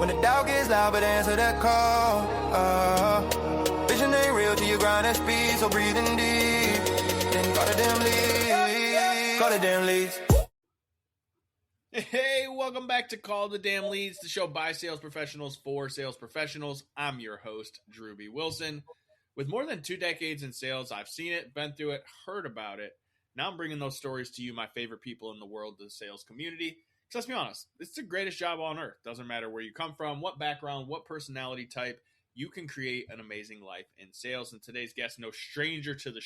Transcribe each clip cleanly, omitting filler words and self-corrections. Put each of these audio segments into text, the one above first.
When the doubt gets loud, but answer that call. Vision ain't real till you grind at speed, so breathing deep. Then call the damn leads. Call the damn leads. Hey, welcome back to Call the Damn Leads, the show by sales professionals for sales professionals. I'm your host, Drewbie Wilson. With more than 2 decades in sales, I've seen it, been through it, heard about it. Now I'm bringing those stories to you, my favorite people in the world, the sales community. Because let's be honest, it's the greatest job on earth. Doesn't matter where you come from, what background, what personality type, you can create an amazing life in sales. And today's guest, no stranger to the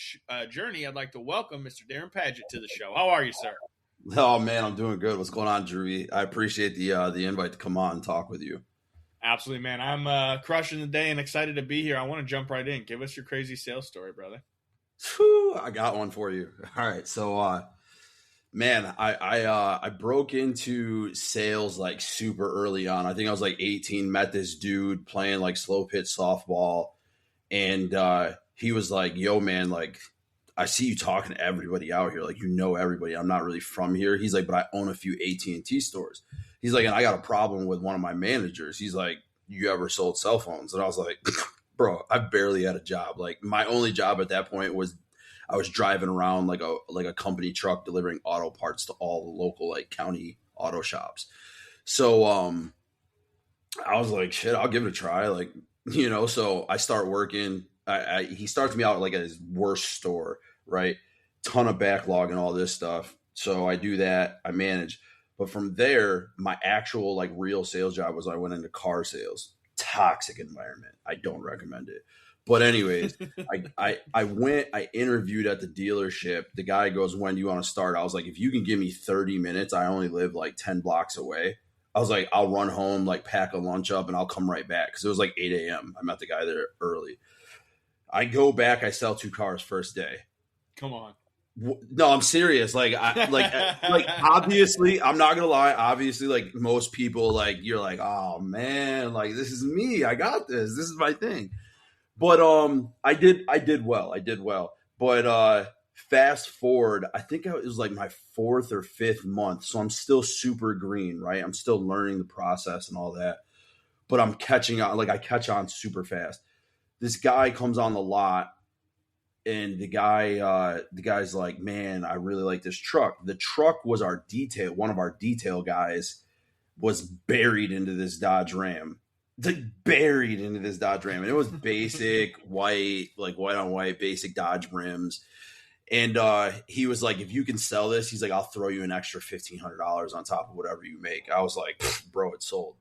journey, I'd like to welcome Mr. Darren Padgett to the show. How are you, sir? Oh man, I'm doing good. What's going on, Drew? I appreciate the invite to come on and talk with you. Absolutely, man. I'm crushing the day and excited to be here. I want to jump right in. Give us your crazy sales story, brother. Whew, I got one for you. All right, so man, I broke into sales like super early on. I think I was like 18. Met this dude playing like slow pitch softball, and he was like, "Yo, man, like." I see you talking to everybody out here. Like, you know everybody. I'm not really from here. He's like, but I own a few AT&T stores. He's like, and I got a problem with one of my managers. He's like, you ever sold cell phones? And I was like, bro, I barely had a job. Like, my only job at that point was I was driving around like a company truck delivering auto parts to all the local like county auto shops. So I was like, shit, I'll give it a try. Like, you know, so I start working. He starts me out like at his worst store, right? Ton of backlog and all this stuff. So I do that. I manage. But from there, my actual like real sales job was I went into car sales. Toxic environment. I don't recommend it. But anyways, I interviewed at the dealership. The guy goes, when do you want to start? I was like, if you can give me 30 minutes, I only live like 10 blocks away. I was like, I'll run home, like pack a lunch up and I'll come right back. Cause it was like 8 a.m. I met the guy there early. I go back, I sell 2 cars first day. Come on. No, I'm serious. Like obviously, I'm not gonna lie. Obviously, like most people, like you're like, oh man, like this is me. I got this. This is my thing. But I did well. But fast forward, I think it was like my 4th or 5th month, so I'm still super green, right? I'm still learning the process and all that. But I'm catching on. Like I catch on super fast. This guy comes on the lot and the guy's like, man, I really like this truck. The truck was one of our detail guys was buried into this Dodge Ram. And it was basic white, like white on white, basic Dodge rims. And he was like, if you can sell this, he's like, I'll throw you an extra $1,500 on top of whatever you make. I was like, bro, it's sold.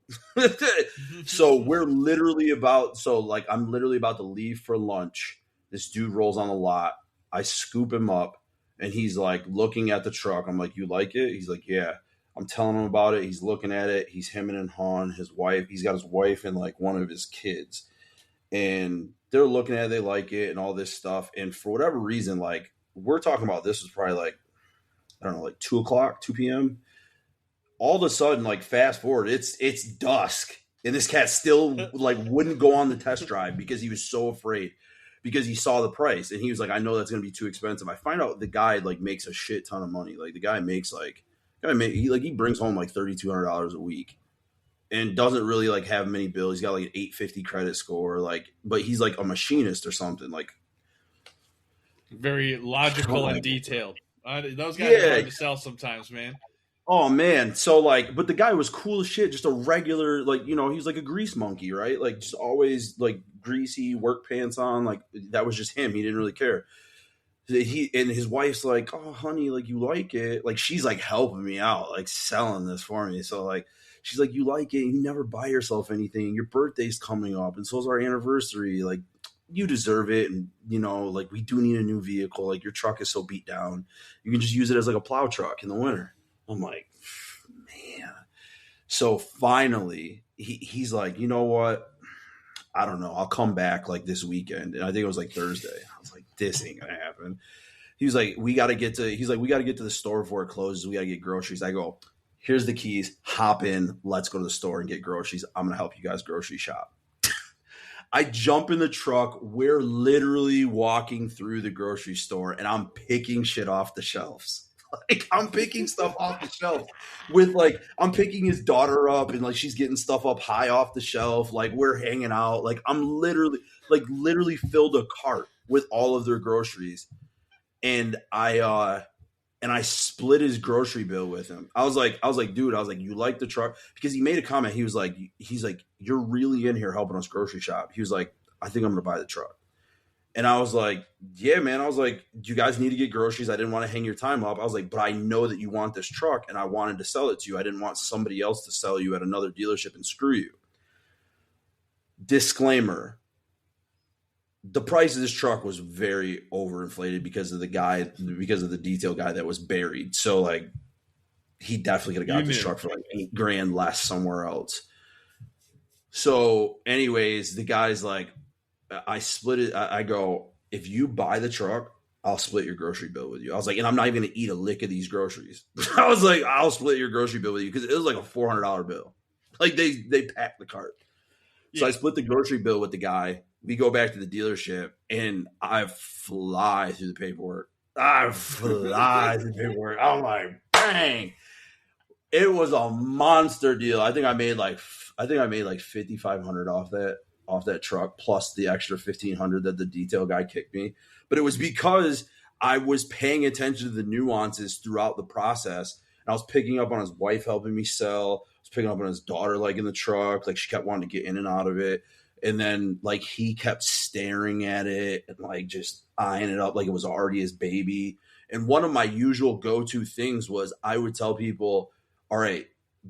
So I'm literally about to leave for lunch. This dude rolls on the lot. I scoop him up and he's like looking at the truck. I'm like, you like it? He's like, yeah. I'm telling him about it. He's looking at it. He's hemming and hawing. His wife, he's got his wife and like one of his kids. And they're looking at it. They like it and all this stuff. And for whatever reason, like, we're talking about this was probably like, I don't know, like 2 p.m. All of a sudden, like fast forward, it's dusk. And this cat still like wouldn't go on the test drive because he was so afraid because he saw the price. And he was like, I know that's going to be too expensive. I find out the guy like makes a shit ton of money. Like the guy makes he brings home like $3,200 a week and doesn't really like have many bills. He's got like an 850 credit score, like, but he's like a machinist or something. Like, very logical and detailed. Those guys are hard to sell sometimes, man. Oh man. So like, but the guy was cool as shit. Just a regular, like, you know, he's like a grease monkey, right? Like just always like greasy work pants on. Like that was just him. He didn't really care. And his wife's like, oh honey, like you like it. Like she's like helping me out, like selling this for me. So like, she's like, you like it. You never buy yourself anything. Your birthday's coming up. And so's our anniversary. Like, you deserve it. And, you know, like we do need a new vehicle. Like your truck is so beat down. You can just use it as like a plow truck in the winter. I'm like, man. So finally he's like, you know what? I don't know. I'll come back like this weekend. And I think it was like Thursday. I was like, this ain't going to happen. He was like, we got to get to the store before it closes. We got to get groceries. I go, here's the keys. Hop in. Let's go to the store and get groceries. I'm going to help you guys grocery shop. I jump in the truck. We're literally walking through the grocery store and I'm picking shit off the shelves. Like I'm picking stuff off the shelf with like I'm picking his daughter up and like she's getting stuff up high off the shelf. Like we're hanging out. Like I'm literally filled a cart with all of their groceries. And I split his grocery bill with him. I was like, dude, you like the truck? Because he made a comment. He's like, you're really in here helping us grocery shop. He was like, I think I'm going to buy the truck. And I was like, yeah, man. I was like, you guys need to get groceries. I didn't want to hang your time up. I was like, but I know that you want this truck and I wanted to sell it to you. I didn't want somebody else to sell you at another dealership and screw you. Disclaimer. The price of this truck was very overinflated because of the detail guy that was buried. So like he definitely could have got this truck for like $8,000 less somewhere else. So anyways, the guy's like, I split it. I go, if you buy the truck, I'll split your grocery bill with you. I was like, and I'm not even going to eat a lick of these groceries. I was like, I'll split your grocery bill with you. Cause it was like a $400 bill. Like they packed the cart. So I split the grocery bill with the guy. We go back to the dealership and I fly through the paperwork. I'm like, bang. It was a monster deal. I think I made like $5,500 off that truck plus the extra $1,500 that the detail guy kicked me. But it was because I was paying attention to the nuances throughout the process. And I was picking up on his wife helping me sell. I was picking up on his daughter like in the truck. Like she kept wanting to get in and out of it. And then like he kept staring at it and like just eyeing it up like it was already his baby. And one of my usual go-to things was I would tell people, all right,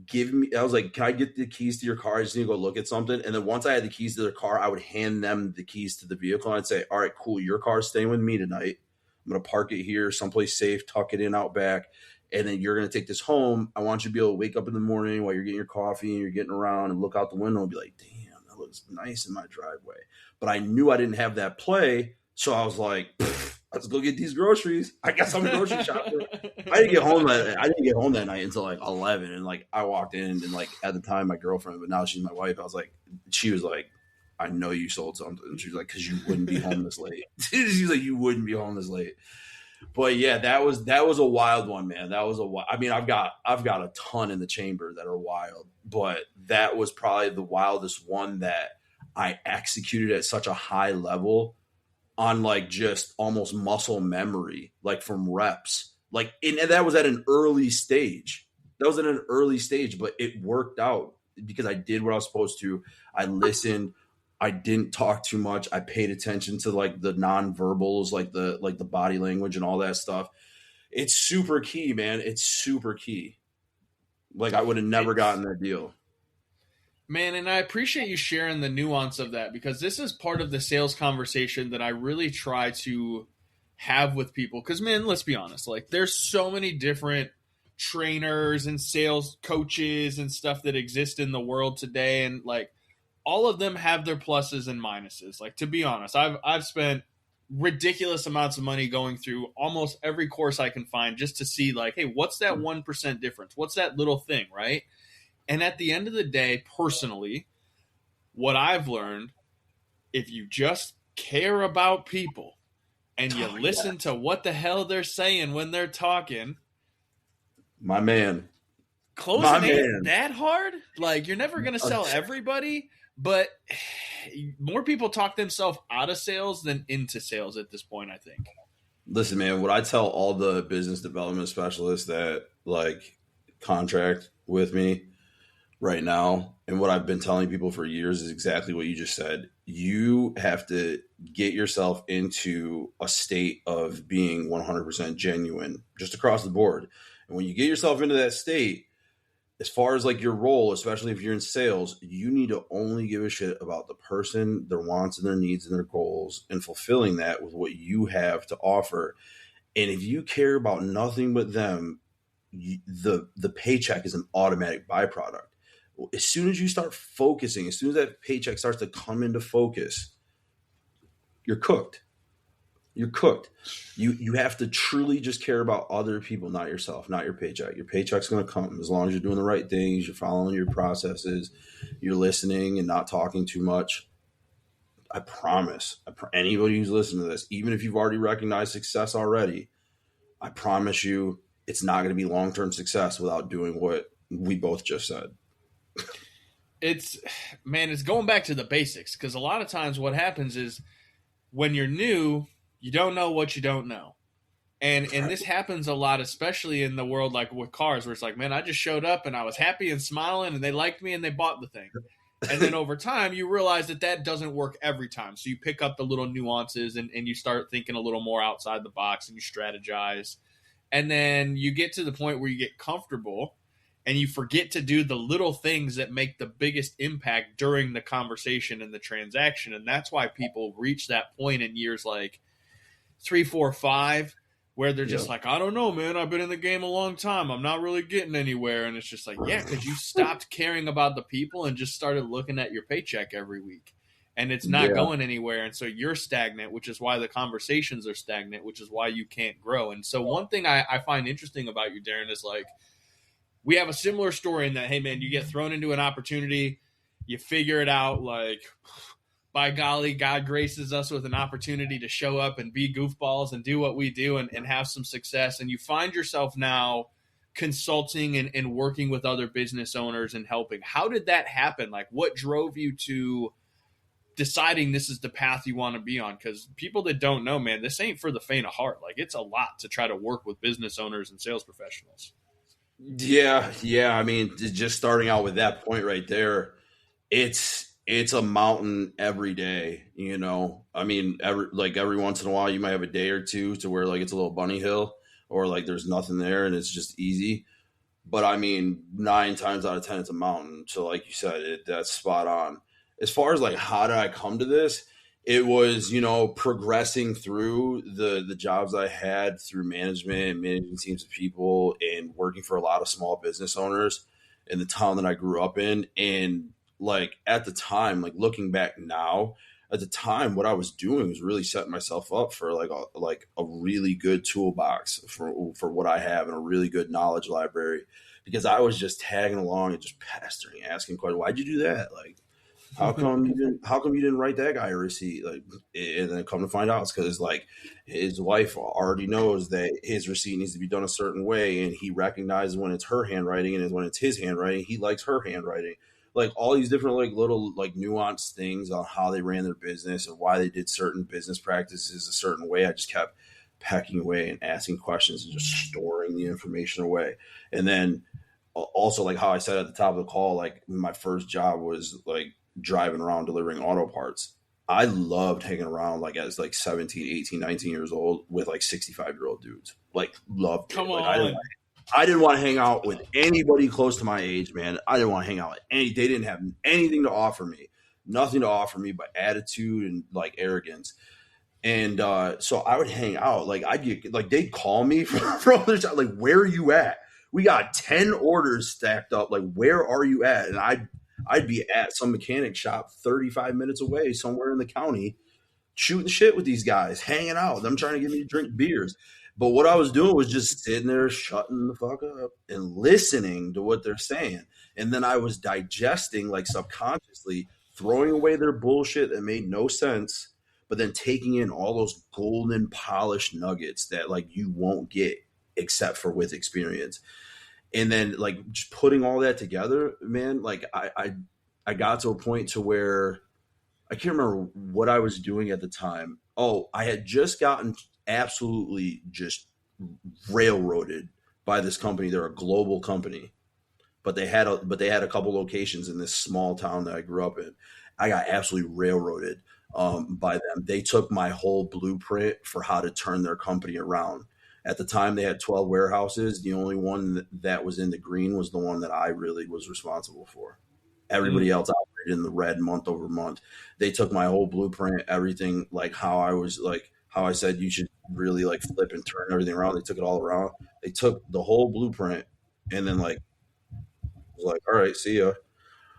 I was like, can I get the keys to your car? I just need to go look at something. And then once I had the keys to their car, I would hand them the keys to the vehicle. And I'd say, all right, cool. Your car's staying with me tonight. I'm going to park it here, someplace safe, tuck it in out back. And then you're going to take this home. I want you to be able to wake up in the morning while you're getting your coffee and you're getting around and look out the window and be like, damn, that looks nice in my driveway. But I knew I didn't have that play. So I was like, let's go get these groceries. I guess I'm a grocery shopper. I didn't get home that night until like 11. And like I walked in and like at the time my girlfriend, but now she's my wife. She was like, I know you sold something. And she was like, because you wouldn't be home this late. She was like, you wouldn't be home this late. But yeah, that was a wild one, man. I mean, I've got a ton in the chamber that are wild, but that was probably the wildest one that I executed at such a high level on like just almost muscle memory, like from reps. Like, and that was at an early stage. But it worked out because I did what I was supposed to. I listened. I didn't talk too much. I paid attention to like the nonverbals, like the body language and all that stuff. It's super key, man. It's super key. Like I would have never gotten that deal. Man, and I appreciate you sharing the nuance of that because this is part of the sales conversation that I really try to have with people. Because, man, let's be honest. Like, there's so many different trainers and sales coaches and stuff that exist in the world today. And, like, all of them have their pluses and minuses. Like, to be honest, I've spent ridiculous amounts of money going through almost every course I can find just to see, like, hey, what's that 1% difference? What's that little thing, right? And at the end of the day, personally, what I've learned, if you just care about people and you listen to what the hell they're saying when they're talking, my man, closing ain't that hard. Like, you're never going to sell everybody, but more people talk themselves out of sales than into sales at this point, I think. Listen, man, what I tell all the business development specialists that like contract with me right now, and what I've been telling people for years is exactly what you just said. You have to get yourself into a state of being 100% genuine just across the board. And when you get yourself into that state, as far as like your role, especially if you're in sales, you need to only give a shit about the person, their wants and their needs and their goals, and fulfilling that with what you have to offer. And if you care about nothing but them, the paycheck is an automatic byproduct. As soon as you start focusing, as soon as that paycheck starts to come into focus, you're cooked. You're cooked. You have to truly just care about other people, not yourself, not your paycheck. Your paycheck's going to come as long as you're doing the right things, you're following your processes, you're listening and not talking too much. I promise, anybody who's listening to this, even if you've already recognized success already, I promise you it's not going to be long-term success without doing what we both just said. It's going back to the basics, because a lot of times what happens is when you're new, you don't know what you don't know. And this happens a lot, especially in the world like with cars, where it's like, man, I just showed up and I was happy and smiling and they liked me and they bought the thing. And then over time, you realize that doesn't work every time. So you pick up the little nuances and you start thinking a little more outside the box and you strategize. And then you get to the point where you get comfortable and you forget to do the little things that make the biggest impact during the conversation and the transaction. And that's why people reach that point in years like 3, 4, 5, where they're just like, I don't know, man, I've been in the game a long time. I'm not really getting anywhere. And it's just like, yeah, because you stopped caring about the people and just started looking at your paycheck every week. And it's not going anywhere. And so you're stagnant, which is why the conversations are stagnant, which is why you can't grow. And so one thing I find interesting about you, Darren, is like, we have a similar story in that, hey, man, you get thrown into an opportunity, you figure it out, like, by golly, God graces us with an opportunity to show up and be goofballs and do what we do and have some success. And you find yourself now consulting and working with other business owners and helping. How did that happen? Like, what drove you to deciding this is the path you want to be on? Because people that don't know, man, this ain't for the faint of heart. Like, it's a lot to try to work with business owners and sales professionals. Yeah. I mean, just starting out with that point right there, it's a mountain every day, you know. I mean, every once in a while you might have a day or two to where like it's a little bunny hill or like there's nothing there and it's just easy. But I mean, 9 times out of 10 it's a mountain. So like you said, that's spot on. As far as like how did I come to this, it was, you know, progressing through the jobs I had through management, managing teams of people, and working for a lot of small business owners in the town that I grew up in. And like at the time, like looking back now, at the time, what I was doing was really setting myself up for like a really good toolbox for what I have and a really good knowledge library, because I was just tagging along and just pestering, asking questions. Why'd you do that? Like, how come you didn't write that guy a receipt? Like, and then come to find out it's because like his wife already knows that his receipt needs to be done a certain way, and he recognizes when it's her handwriting and when it's his handwriting, he likes her handwriting. Like all these different like little like nuanced things on how they ran their business and why they did certain business practices a certain way. I just kept pecking away and asking questions and just storing the information away. And then also like how I said at the top of the call, like my first job was like driving around delivering auto parts. I loved hanging around like as like 17, 18, 19 years old with like 65-year-old dudes. Like loved it. Come Like, on. I didn't want to hang out with anybody close to my age, man. I didn't want to hang out with they didn't have anything to offer me, nothing to offer me but attitude and like arrogance. And so I would hang out. Like I'd get, like they'd call me from other side, like, where are you at? We got 10 orders stacked up. Like, where are you at? And I'd be at some mechanic shop 35 minutes away somewhere in the county shooting shit with these guys, hanging out, them trying to get me to drink beers. But what I was doing was just sitting there, shutting the fuck up and listening to what they're saying. And then I was digesting, like subconsciously, throwing away their bullshit that made no sense, but then taking in all those golden polished nuggets that like you won't get except for with experience. And then like just putting all that together, man, like I got to a point to where I can't remember what I was doing at the time. Oh, I had just gotten absolutely just railroaded by this company. They're a global company, but they had a couple locations in this small town that I grew up in. I got absolutely railroaded by them. They took my whole blueprint for how to turn their company around. At the time, they had 12 warehouses. The only one that was in the green was the one that I really was responsible for. Everybody else operated in the red month over month. They took my whole blueprint, everything, like how I said you should really like flip and turn everything around. They took it all around. They took the whole blueprint and then like was like, all right, see ya.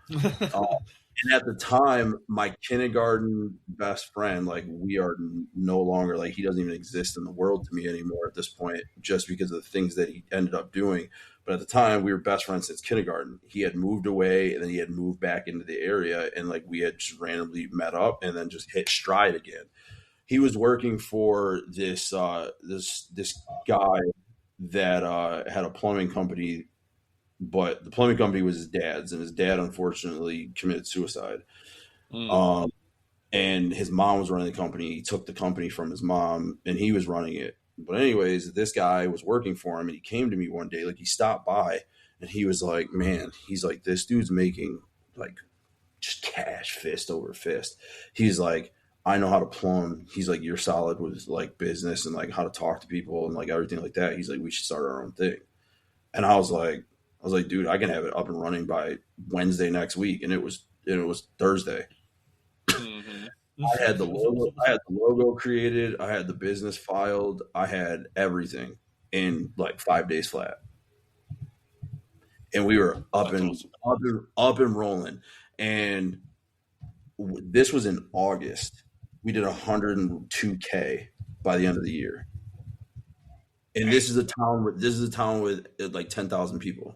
And at the time, my kindergarten best friend, like we are no longer, like he doesn't even exist in the world to me anymore at this point, just because of the things that he ended up doing. But at the time, we were best friends since kindergarten. He had moved away and then he had moved back into the area, and like we had just randomly met up and then just hit stride again. He was working for this guy that had a plumbing company, but the plumbing company was his dad's, and his dad unfortunately committed suicide. Mm. And his mom was running the company. He took the company from his mom, and he was running it. But anyways, this guy was working for him, and he came to me one day, like he stopped by, and he was like, "Man," he's like, "this dude's making like just cash fist over fist." He's like, "I know how to plumb." He's like, "You're solid with like business and like how to talk to people and like everything like that." He's like, "We should start our own thing." And I was like, "Dude, I can have it up and running by Wednesday next week." And it was Thursday. Mm-hmm. I had the logo created, I had the business filed, I had everything in like 5 days flat. And we were That's awesome. up and rolling. And this was in August. We did 102K by the end of the year. And this is a town with like 10,000 people.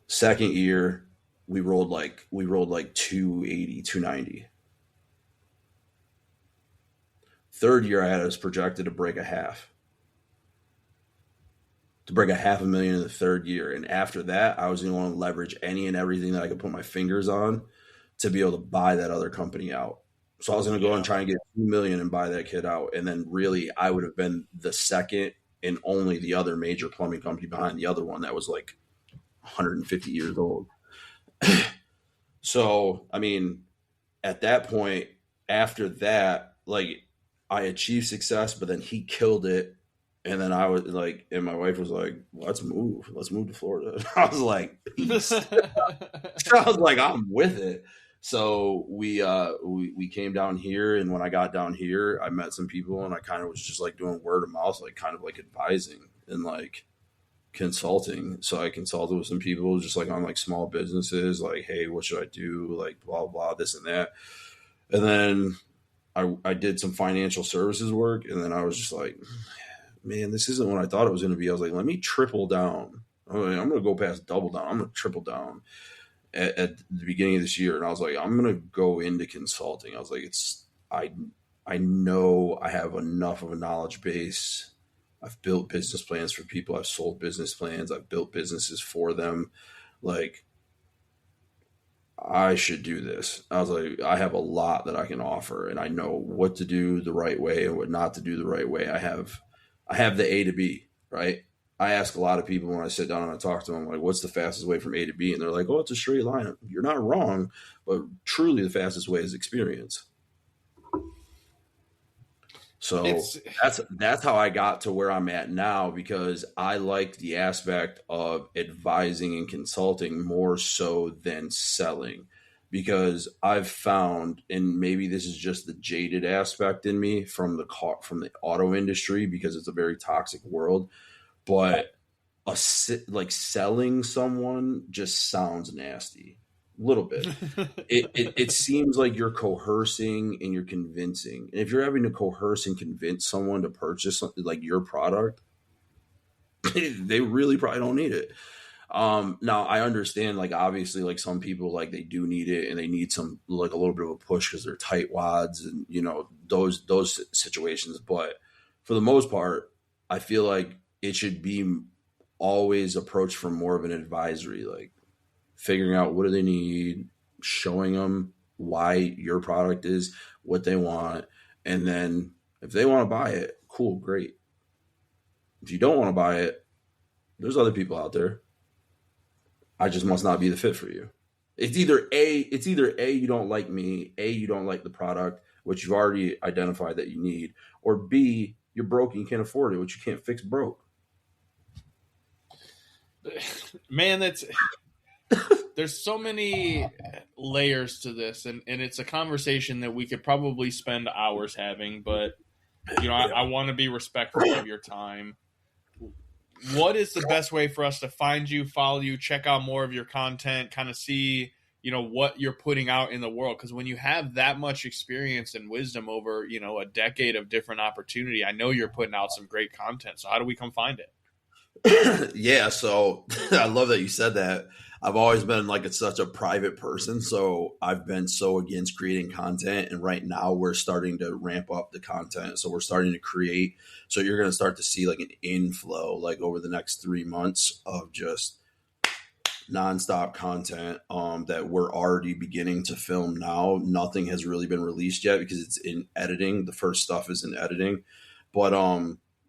Second year, we rolled like 280, 290. Third year, I had us projected to break half a million in the third year. And after that, I was going to want to leverage any and everything that I could put my fingers on to be able to buy that other company out. So I was going to go and try and get 2 million and buy that kid out. And then really I would have been the second and only the other major plumbing company behind the other one that was like 150 years old. So, I mean, at that point, after that, like I achieved success, but then he killed it. And then I was like, and my wife was like, let's move to Florida. I was like, peace. I was like, I'm with it. So we came down here, and when I got down here, I met some people, and I kind of was just like doing word of mouth, like kind of like advising and like consulting. So I consulted with some people just like on like small businesses, like, hey, what should I do? Like blah, blah, this and that. And then I did some financial services work, and then I was just like, man, this isn't what I thought it was going to be. I was like, let me triple down. I'm going to go past double down. I'm going to triple down at the beginning of this year. And I was like, I'm going to go into consulting. I was like, I know I have enough of a knowledge base. I've built business plans for people. I've sold business plans. I've built businesses for them. Like, I should do this. I was like, I have a lot that I can offer, and I know what to do the right way and what not to do the right way. I have the A to B, right? I ask a lot of people when I sit down and I talk to them, like, what's the fastest way from A to B? And they're like, oh, it's a straight line. You're not wrong, but truly the fastest way is experience. So that's how I got to where I'm at now, because I like the aspect of advising and consulting more so than selling, because I've found, and maybe this is just the jaded aspect in me from the auto industry, because it's a very toxic world, but like selling someone just sounds nasty. A little bit. It seems like you're coercing and you're convincing. And if you're having to coerce and convince someone to purchase something like your product, they really probably don't need it. Now I understand, like, obviously, like some people, like they do need it and they need some, like a little bit of a push because they're tight wads and, you know, those situations. But for the most part, I feel like it should be always approached from more of an advisory, like figuring out what do they need, showing them why your product is what they want. And then if they want to buy it, cool, great. If you don't want to buy it, there's other people out there. I just must not be the fit for you. It's either A, you don't like me, A, you don't like the product, which you've already identified that you need, or B, you're broke and you can't afford it, which you can't fix broke. Man, there's so many layers to this, and it's a conversation that we could probably spend hours having, but you know, I want to be respectful of your time. What is the best way for us to find you, follow you, check out more of your content, kind of see, you know, what you're putting out in the world? Because when you have that much experience and wisdom over, you know, a decade of different opportunity, I know you're putting out some great content. So how do we come find it? Yeah, so I love that you said that. I've always been like such a private person, so I've been so against creating content. And right now we're starting to ramp up the content. So we're starting to create. So you're going to start to see like an inflow like over the next 3 months of just nonstop content that we're already beginning to film now. Nothing has really been released yet because it's in editing. The first stuff is in editing, but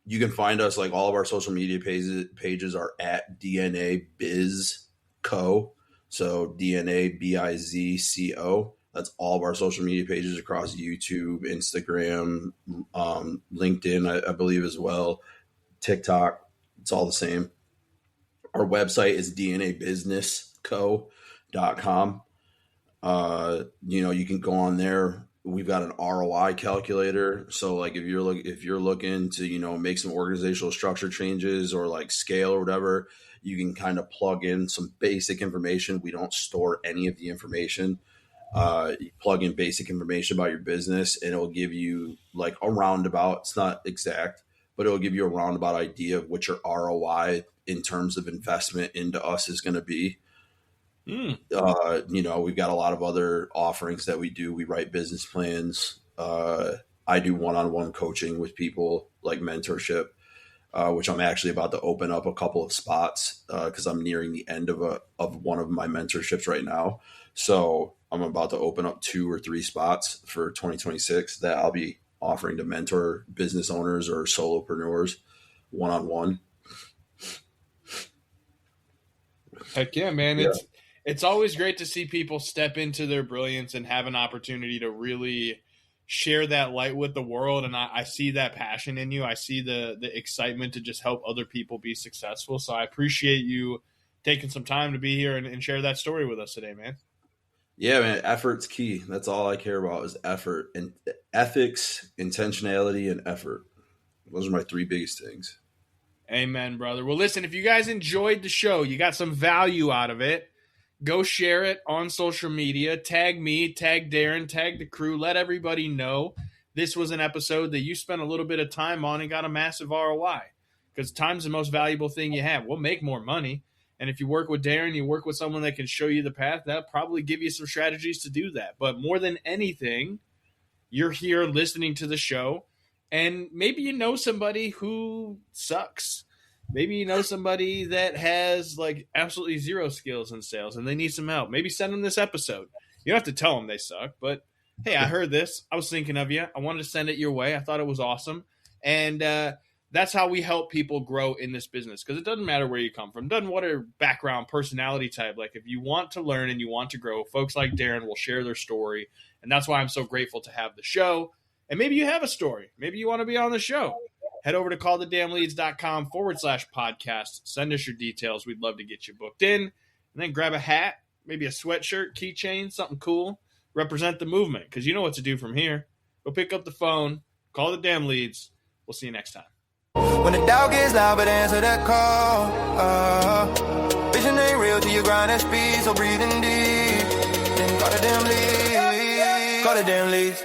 you can find us like all of our social media pages are at DNA Biz Co. So DNA BIZCO. That's all of our social media pages across YouTube, Instagram, LinkedIn, I believe as well, TikTok. It's all the same. Our website is dnabusinessco.com. You can go on there. We've got an ROI calculator. So like if you're looking to, make some organizational structure changes or like scale or whatever, you can kind of plug in some basic information. We don't store any of the information. You plug in basic information about your business and it'll give you like a roundabout. It's not exact, but it'll give you a roundabout idea of what your ROI in terms of investment into us is going to be. We've got a lot of other offerings that we do. We write business plans. I do one-on-one coaching with people, like mentorship, which I'm actually about to open up a couple of spots because I'm nearing the end of one of my mentorships right now. So I'm about to open up 2 or 3 spots for 2026 that I'll be offering to mentor business owners or solopreneurs one-on-one. Heck yeah, man. Yeah. It's always great to see people step into their brilliance and have an opportunity to really share that light with the world. And I see that passion in you. I see the excitement to just help other people be successful. So I appreciate you taking some time to be here and share that story with us today, man. Yeah, man. Effort's key. That's all I care about is effort and ethics, intentionality, and effort. Those are my 3 biggest things. Amen, brother. Well, listen, if you guys enjoyed the show, you got some value out of it, go share it on social media. Tag me, tag Darren, tag the crew. Let everybody know this was an episode that you spent a little bit of time on and got a massive ROI, because time's the most valuable thing you have. We'll make more money. And if you work with Darren, you work with someone that can show you the path, that'll probably give you some strategies to do that. But more than anything, you're here listening to the show, and maybe you know somebody who sucks. Maybe you know somebody that has like absolutely 0 skills in sales and they need some help. Maybe send them this episode. You don't have to tell them they suck, but hey, I heard this. I was thinking of you. I wanted to send it your way. I thought it was awesome. And that's how we help people grow in this business, because it doesn't matter where you come from. It doesn't matter what your background, personality type. Like if you want to learn and you want to grow, folks like Darren will share their story. And that's why I'm so grateful to have the show. And maybe you have a story. Maybe you want to be on the show. Head over to callthedamnleads.com/podcast. Send us your details. We'd love to get you booked in. And then grab a hat, maybe a sweatshirt, keychain, something cool. Represent the movement, because you know what to do from here. Go pick up the phone. Call the damn leads. We'll see you next time. When the doubt gets loud, but answer that call. Vision ain't real till you grind that speed, so breathing deep. Then call the damn leads. Call the damn leads.